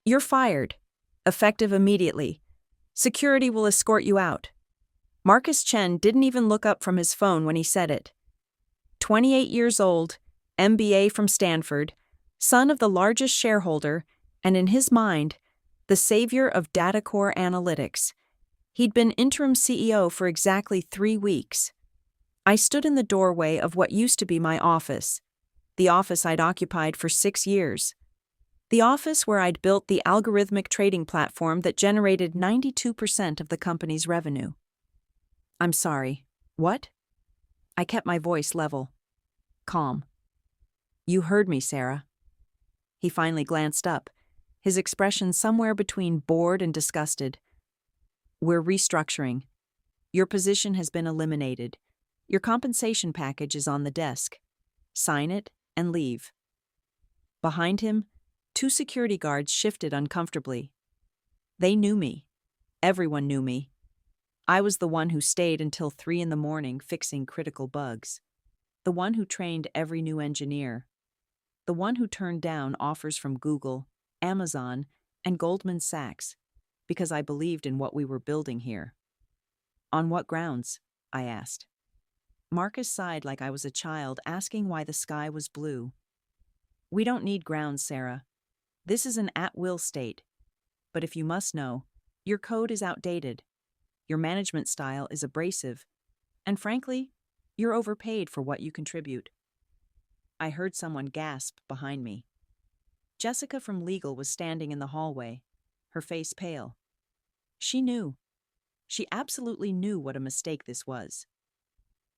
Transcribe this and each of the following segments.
You're fired. Effective immediately. Security will escort you out. Marcus Chen didn't even look up from his phone when he said it. 28 years old, MBA from Stanford, son of the largest shareholder, and in his mind, the savior of data core analytics. He'd been interim CEO for exactly 3 weeks. I stood in the doorway of what used to be my office, the office I'd occupied for 6 years. The office where I'd built the algorithmic trading platform that generated 92% of the company's revenue. I'm sorry. What? I kept my voice level. Calm. You heard me, Sarah. He finally glanced up, his expression somewhere between bored and disgusted. We're restructuring. Your position has been eliminated. Your compensation package is on the desk. Sign it and leave. Behind him, 2 security guards shifted uncomfortably. They knew me. Everyone knew me. I was the one who stayed until 3 a.m. fixing critical bugs. The one who trained every new engineer. The one who turned down offers from Google, Amazon, and Goldman Sachs because I believed in what we were building here. On what grounds? I asked. Marcus sighed like I was a child asking why the sky was blue. We don't need grounds, Sarah. This is an at-will state. But if you must know, your code is outdated. Your management style is abrasive. And frankly, you're overpaid for what you contribute. I heard someone gasp behind me. Jessica from legal was standing in the hallway, her face pale. She knew. She absolutely knew what a mistake this was.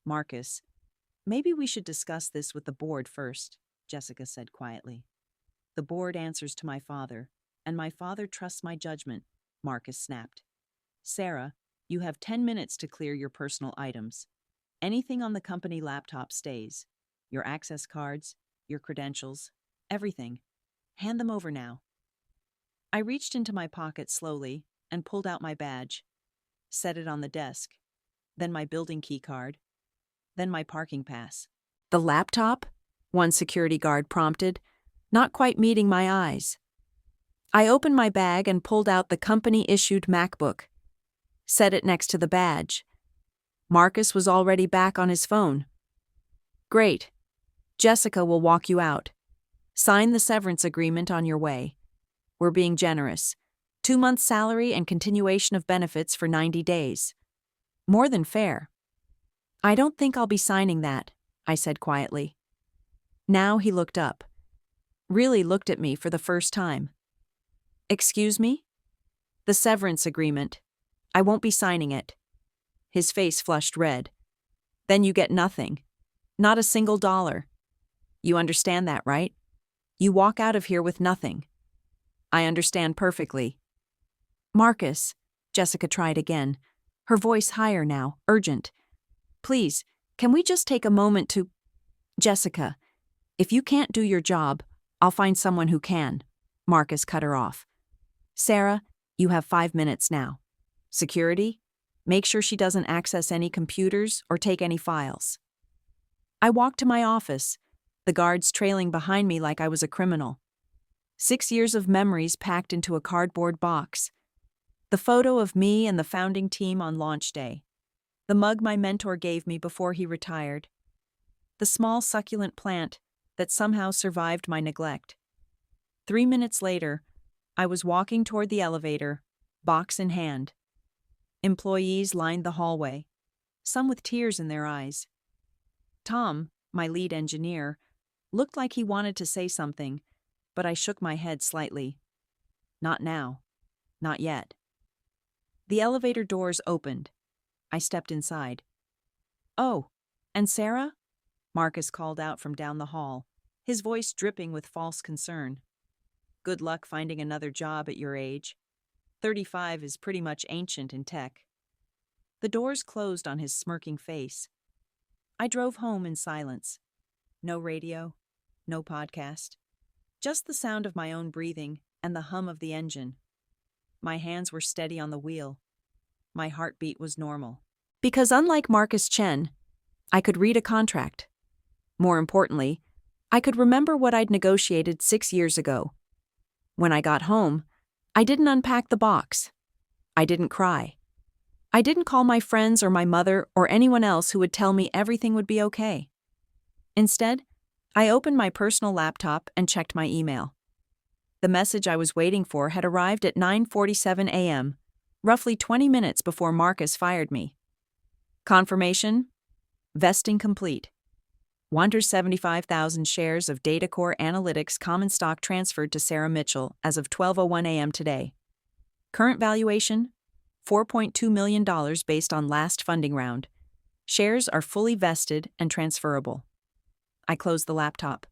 Marcus, maybe we should discuss this with the board first, Jessica said quietly. The board answers to my father, and my father trusts my judgment, Marcus snapped. Sarah, you have 10 minutes to clear your personal items. Anything on the company laptop stays. Your access cards, your credentials, everything. Hand them over now. I reached into my pocket slowly and pulled out my badge, set it on the desk, then my building key card, then my parking pass. The laptop? One security guard prompted, not quite meeting my eyes. I opened my bag and pulled out the company-issued MacBook, set it next to the badge. Marcus was already back on his phone. Great. Jessica will walk you out. Sign the severance agreement on your way. We're being generous. 2 months' salary and continuation of benefits for 90 days. More than fair. I don't think I'll be signing that, I said quietly. Now he looked up. Really looked at me for the first time. Excuse me? The severance agreement. I won't be signing it. His face flushed red. Then you get nothing. Not a single dollar. You understand that, right? You walk out of here with nothing. I understand perfectly. Marcus, Jessica tried again, her voice higher now, urgent. Please, can we just take a moment to... Jessica, if you can't do your job, I'll find someone who can. Marcus cut her off. Sarah, you have 5 minutes now. Security? Make sure she doesn't access any computers or take any files. I walked to my office, the guards trailing behind me like I was a criminal. 6 years of memories packed into a cardboard box. The photo of me and the founding team on launch day. The mug my mentor gave me before he retired. The small succulent plant that somehow survived my neglect. 3 minutes later, I was walking toward the elevator, box in hand. Employees lined the hallway, some with tears in their eyes. Tom, my lead engineer, looked like he wanted to say something, but I shook my head slightly. Not now. Not yet. The elevator doors opened. I stepped inside. Oh, and Sarah? Marcus called out from down the hall, his voice dripping with false concern. Good luck finding another job at your age. 35 is pretty much ancient in tech. The doors closed on his smirking face. I drove home in silence. No radio, no podcast. Just the sound of my own breathing and the hum of the engine. My hands were steady on the wheel. My heartbeat was normal. Because unlike Marcus Chen, I could read a contract. More importantly, I could remember what I'd negotiated 6 years ago. When I got home, I didn't unpack the box. I didn't cry. I didn't call my friends or my mother or anyone else who would tell me everything would be okay. Instead, I opened my personal laptop and checked my email. The message I was waiting for had arrived at 9:47 a.m., roughly 20 minutes before Marcus fired me. Confirmation: vesting complete. 175,000 shares of DataCore Analytics common stock transferred to Sarah Mitchell as of 12:01 a.m. today. Current valuation: $4.2 million based on last funding round. Shares are fully vested and transferable. I closed the laptop.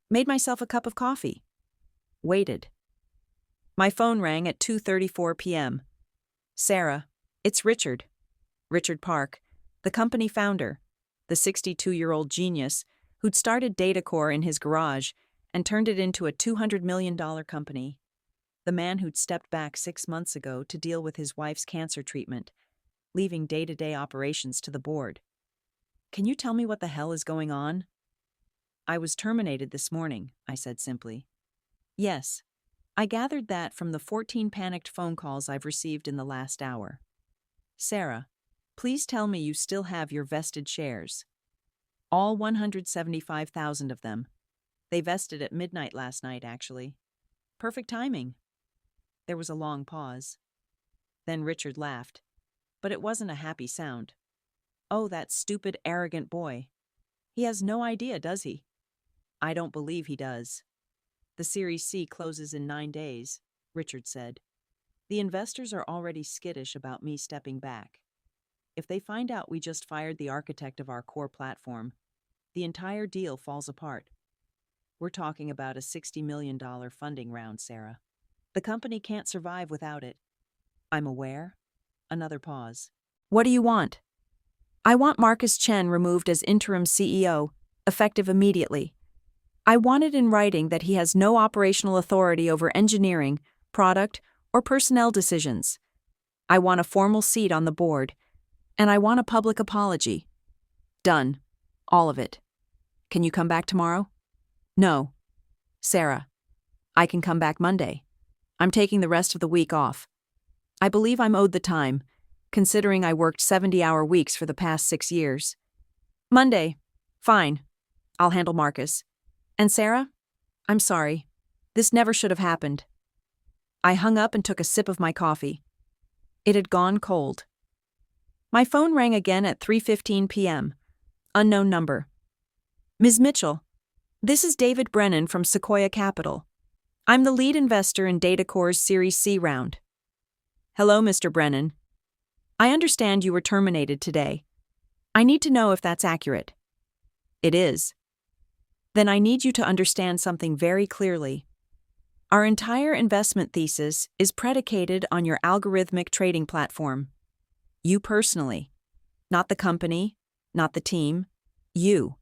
Made myself a cup of coffee. Waited. My phone rang at 2:34 p.m. Sarah, it's Richard. Richard Park, the company founder, the 62-year-old genius who'd started DataCore in his garage and turned it into a $200 million company. The man who'd stepped back 6 months ago to deal with his wife's cancer treatment, leaving day-to-day operations to the board. Can you tell me what the hell is going on? I was terminated this morning, I said simply. Yes, I gathered that from the 14 panicked phone calls I've received in the last hour. Sarah, please tell me you still have your vested shares. All 175,000 of them. They vested at midnight last night, actually. Perfect timing. There was a long pause. Then Richard laughed, but it wasn't a happy sound. Oh, that stupid, arrogant boy. He has no idea, does he? I don't believe he does. The Series C closes in 9 days, Richard said. The investors are already skittish about me stepping back. If they find out we just fired the architect of our core platform, the entire deal falls apart. We're talking about a $60 million funding round, Sarah. The company can't survive without it. I'm aware. Another pause. What do you want? I want Marcus Chen removed as interim CEO, effective immediately. I want it in writing that he has no operational authority over engineering, product, or personnel decisions. I want a formal seat on the board, and I want a public apology. Done. All of it. Can you come back tomorrow? No. Sarah, I can come back Monday. I'm taking the rest of the week off. I believe I'm owed the time, considering I worked 70-hour weeks for the past 6 years. Monday. Fine. I'll handle Marcus. And Sarah? I'm sorry. This never should have happened. I hung up and took a sip of my coffee. It had gone cold. My phone rang again at 3:15 p.m. Unknown number. Ms. Mitchell, this is David Brennan from Sequoia Capital. I'm the lead investor in DataCore's Series C round. Hello, Mr. Brennan. I understand you were terminated today. I need to know if that's accurate. It is. Then I need you to understand something very clearly. Our entire investment thesis is predicated on your algorithmic trading platform. You personally. Not the company, not the team. You.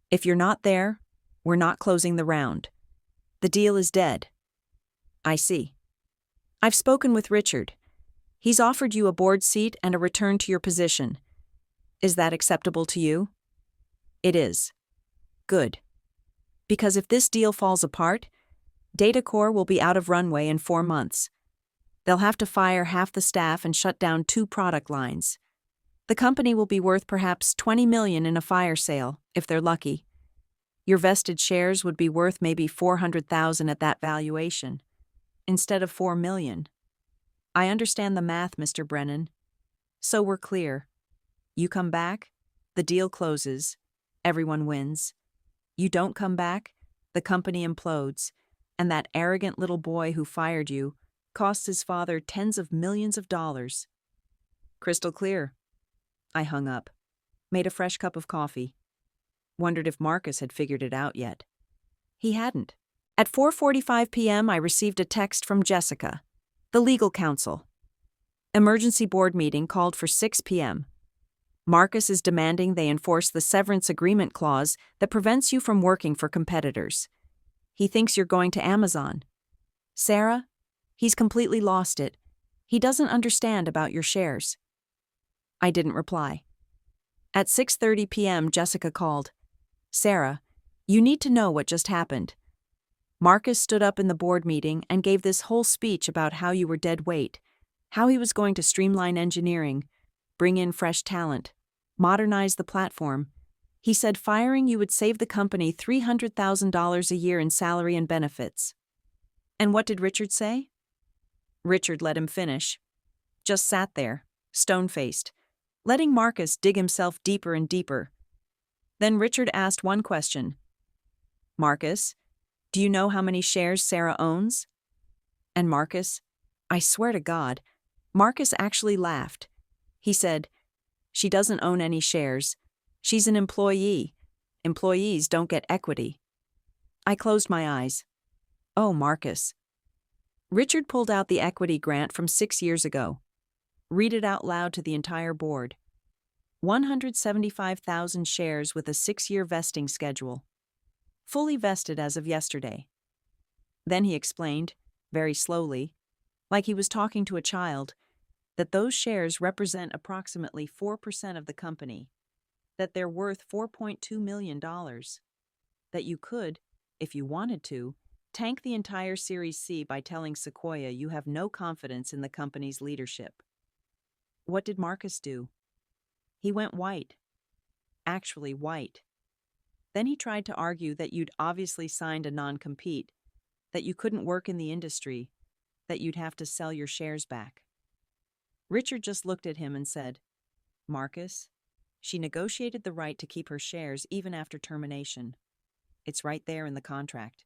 If you're not there, we're not closing the round. The deal is dead. I see. I've spoken with Richard. He's offered you a board seat and a return to your position. Is that acceptable to you? It is. Good. Because if this deal falls apart, DataCore will be out of runway in 4 months. They'll have to fire half the staff and shut down 2 product lines. The company will be worth perhaps $20 million in a fire sale, if they're lucky. Your vested shares would be worth maybe $400,000 at that valuation, instead of $4 million. I understand the math, Mr. Brennan. So we're clear. You come back, the deal closes, everyone wins. You don't come back, the company implodes, and that arrogant little boy who fired you costs his father tens of millions of dollars. Crystal clear. I hung up, made a fresh cup of coffee. Wondered if Marcus had figured it out yet. He hadn't. At 4:45 p.m., I received a text from Jessica, the legal counsel. Emergency board meeting called for 6 p.m. Marcus is demanding they enforce the severance agreement clause that prevents you from working for competitors. He thinks you're going to Amazon. Sarah, he's completely lost it. He doesn't understand about your shares. I didn't reply. At 6:30 p.m., Jessica called. Sarah, you need to know what just happened. Marcus stood up in the board meeting and gave this whole speech about how you were dead weight, how he was going to streamline engineering, bring in fresh talent, modernize the platform. He said firing you would save the company $300,000 a year in salary and benefits. And what did Richard say? Richard let him finish. Just sat there, stone-faced, letting Marcus dig himself deeper and deeper. Then Richard asked one question. Marcus, do you know how many shares Sarah owns? And Marcus, I swear to God, Marcus actually laughed. He said, she doesn't own any shares. She's an employee. Employees don't get equity. I closed my eyes. Oh, Marcus. Richard pulled out the equity grant from 6 years ago. Read it out loud to the entire board. 175,000 shares with a 6-year vesting schedule. Fully vested as of yesterday. Then he explained, very slowly, like he was talking to a child, that those shares represent approximately 4% of the company, that they're worth $4.2 million, that you could, if you wanted to, tank the entire Series C by telling Sequoia you have no confidence in the company's leadership. What did Marcus do? He went white. Actually white. Then he tried to argue that you'd obviously signed a non-compete, that you couldn't work in the industry, that you'd have to sell your shares back. Richard just looked at him and said, Marcus, she negotiated the right to keep her shares even after termination. It's right there in the contract.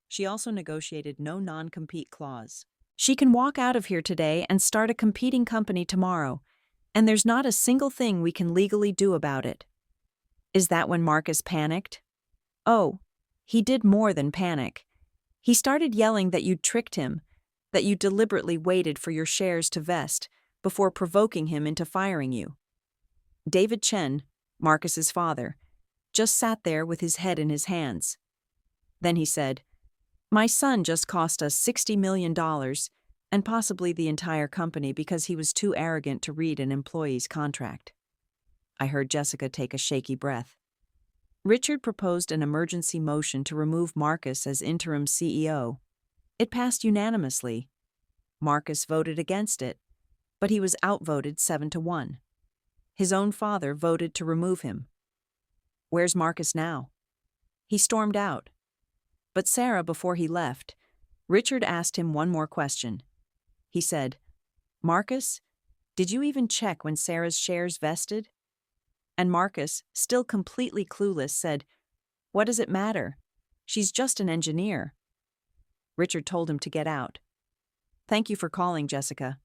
She also negotiated no non-compete clause. She can walk out of here today and start a competing company tomorrow, and there's not a single thing we can legally do about it. Is that when Marcus panicked? Oh, he did more than panic. He started yelling that you'd tricked him, that you deliberately waited for your shares to vest before provoking him into firing you. David Chen, Marcus's father, just sat there with his head in his hands. Then he said, my son just cost us $60 million and possibly the entire company because he was too arrogant to read an employee's contract. I heard Jessica take a shaky breath. Richard proposed an emergency motion to remove Marcus as interim CEO. It passed unanimously. Marcus voted against it, but he was outvoted 7-1. His own father voted to remove him. Where's Marcus now? He stormed out. But Sarah, before he left, Richard asked him one more question. He said, Marcus, did you even check when Sarah's shares vested? And Marcus, still completely clueless, said, what does it matter? She's just an engineer. Richard told him to get out. Thank you for calling, Jessica.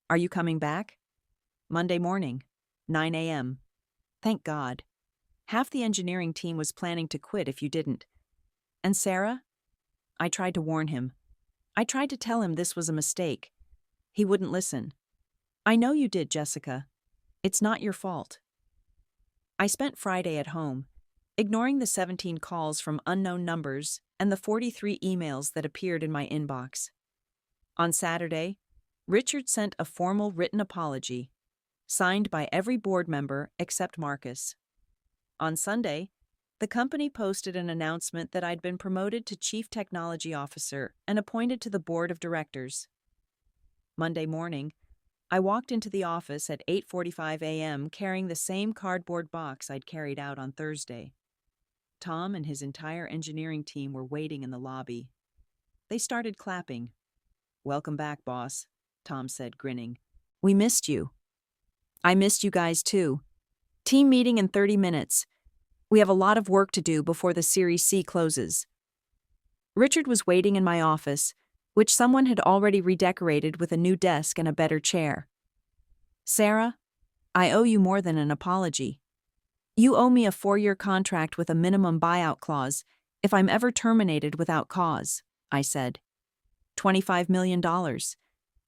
Are you coming back? Monday morning, 9 a.m. Thank God. Half the engineering team was planning to quit if you didn't. And Sarah? I tried to warn him. I tried to tell him this was a mistake. He wouldn't listen. I know you did, Jessica. It's not your fault. I spent Friday at home, ignoring the 17 calls from unknown numbers and the 43 emails that appeared in my inbox. On Saturday, Richard sent a formal written apology, signed by every board member except Marcus. On Sunday, the company posted an announcement that I'd been promoted to Chief Technology Officer and appointed to the Board of Directors. Monday morning, I walked into the office at 8:45 a.m. carrying the same cardboard box I'd carried out on Thursday. Tom and his entire engineering team were waiting in the lobby. They started clapping. Welcome back, boss, Tom said, grinning. We missed you. I missed you guys too. Team meeting in 30 minutes. We have a lot of work to do before the Series C closes. Richard was waiting in my office, which someone had already redecorated with a new desk and a better chair. Sarah, I owe you more than an apology. You owe me a 4-year contract with a minimum buyout clause if I'm ever terminated without cause, I said. $25 million.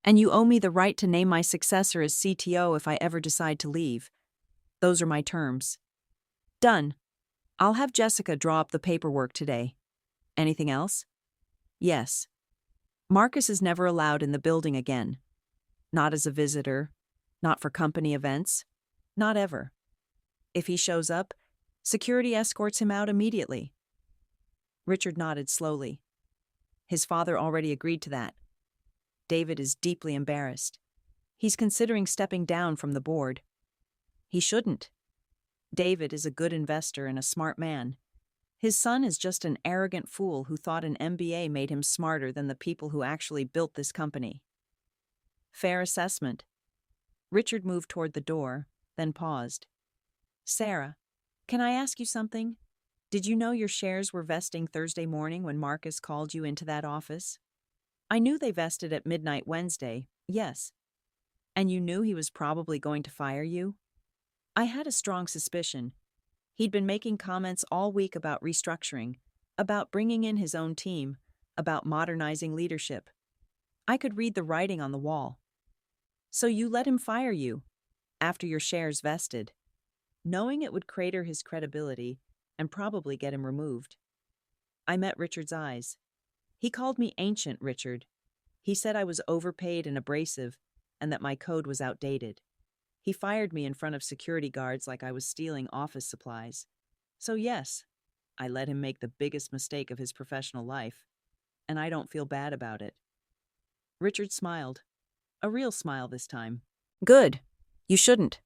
And you owe me the right to name my successor as CTO if I ever decide to leave. Those are my terms. Done. I'll have Jessica draw up the paperwork today. Anything else? Yes. Marcus is never allowed in the building again. Not as a visitor, not for company events, not ever. If he shows up, security escorts him out immediately. Richard nodded slowly. His father already agreed to that. David is deeply embarrassed. He's considering stepping down from the board. He shouldn't. David is a good investor and a smart man. His son is just an arrogant fool who thought an MBA made him smarter than the people who actually built this company. Fair assessment. Richard moved toward the door, then paused. Sarah, can I ask you something? Did you know your shares were vesting Thursday morning when Marcus called you into that office? I knew they vested at midnight Wednesday, yes. And you knew he was probably going to fire you? I had a strong suspicion. He'd been making comments all week about restructuring, about bringing in his own team, about modernizing leadership. I could read the writing on the wall. So you let him fire you, after your shares vested, knowing it would crater his credibility and probably get him removed. I met Richard's eyes. He called me ancient, Richard. He said I was overpaid and abrasive, and that my code was outdated. He fired me in front of security guards like I was stealing office supplies. So yes, I let him make the biggest mistake of his professional life, and I don't feel bad about it. Richard smiled. A real smile this time. Good. You shouldn't.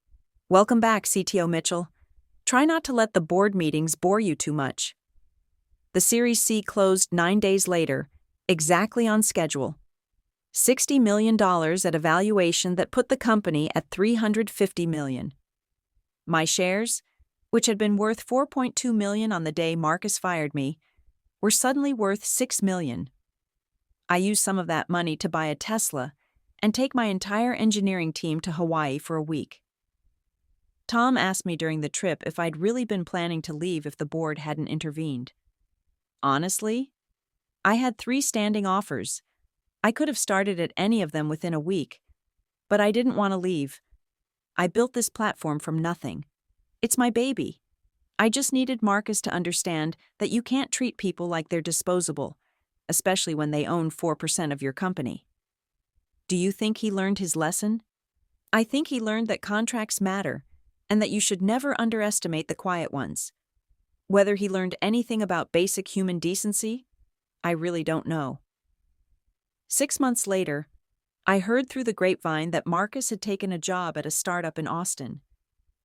Welcome back, CTO Mitchell. Try not to let the board meetings bore you too much. The Series C closed 9 days later, exactly on schedule. $60 million at a valuation that put the company at $350 million. My shares, which had been worth $4.2 million on the day Marcus fired me, were suddenly worth $6 million. I used some of that money to buy a Tesla and take my entire engineering team to Hawaii for a week. Tom asked me during the trip if I'd really been planning to leave if the board hadn't intervened. Honestly, I had 3 standing offers. I could have started at any of them within a week, but I didn't want to leave. I built this platform from nothing. It's my baby. I just needed Marcus to understand that you can't treat people like they're disposable, especially when they own 4% of your company. Do you think he learned his lesson? I think he learned that contracts matter and that you should never underestimate the quiet ones. Whether he learned anything about basic human decency, I really don't know. 6 months later, I heard through the grapevine that Marcus had taken a job at a startup in Austin.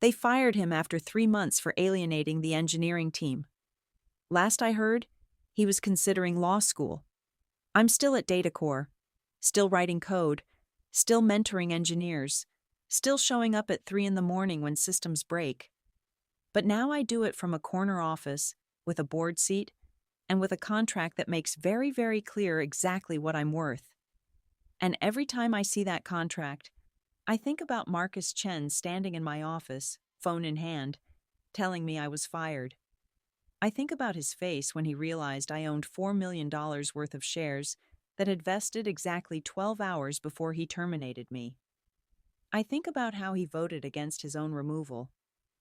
They fired him after 3 months for alienating the engineering team. Last I heard, he was considering law school. I'm still at DataCore, still writing code, still mentoring engineers, still showing up at 3 a.m. when systems break. But now I do it from a corner office, with a board seat, and with a contract that makes very, very clear exactly what I'm worth. And every time I see that contract, I think about Marcus Chen standing in my office, phone in hand, telling me I was fired. I think about his face when he realized I owned $4 million worth of shares that had vested exactly 12 hours before he terminated me. I think about how he voted against his own removal,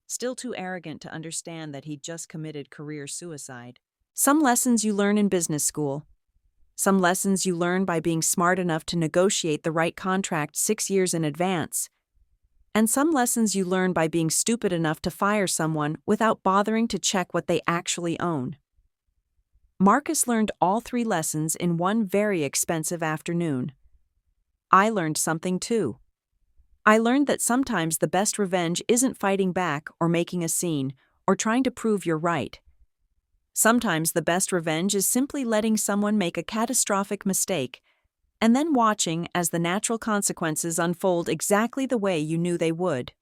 still too arrogant to understand that he'd just committed career suicide. Some lessons you learn in business school. Some lessons you learn by being smart enough to negotiate the right contract 6 years in advance. And some lessons you learn by being stupid enough to fire someone without bothering to check what they actually own. Marcus learned all 3 lessons in one very expensive afternoon. I learned something too. I learned that sometimes the best revenge isn't fighting back or making a scene or trying to prove you're right. Sometimes the best revenge is simply letting someone make a catastrophic mistake and then watching as the natural consequences unfold exactly the way you knew they would.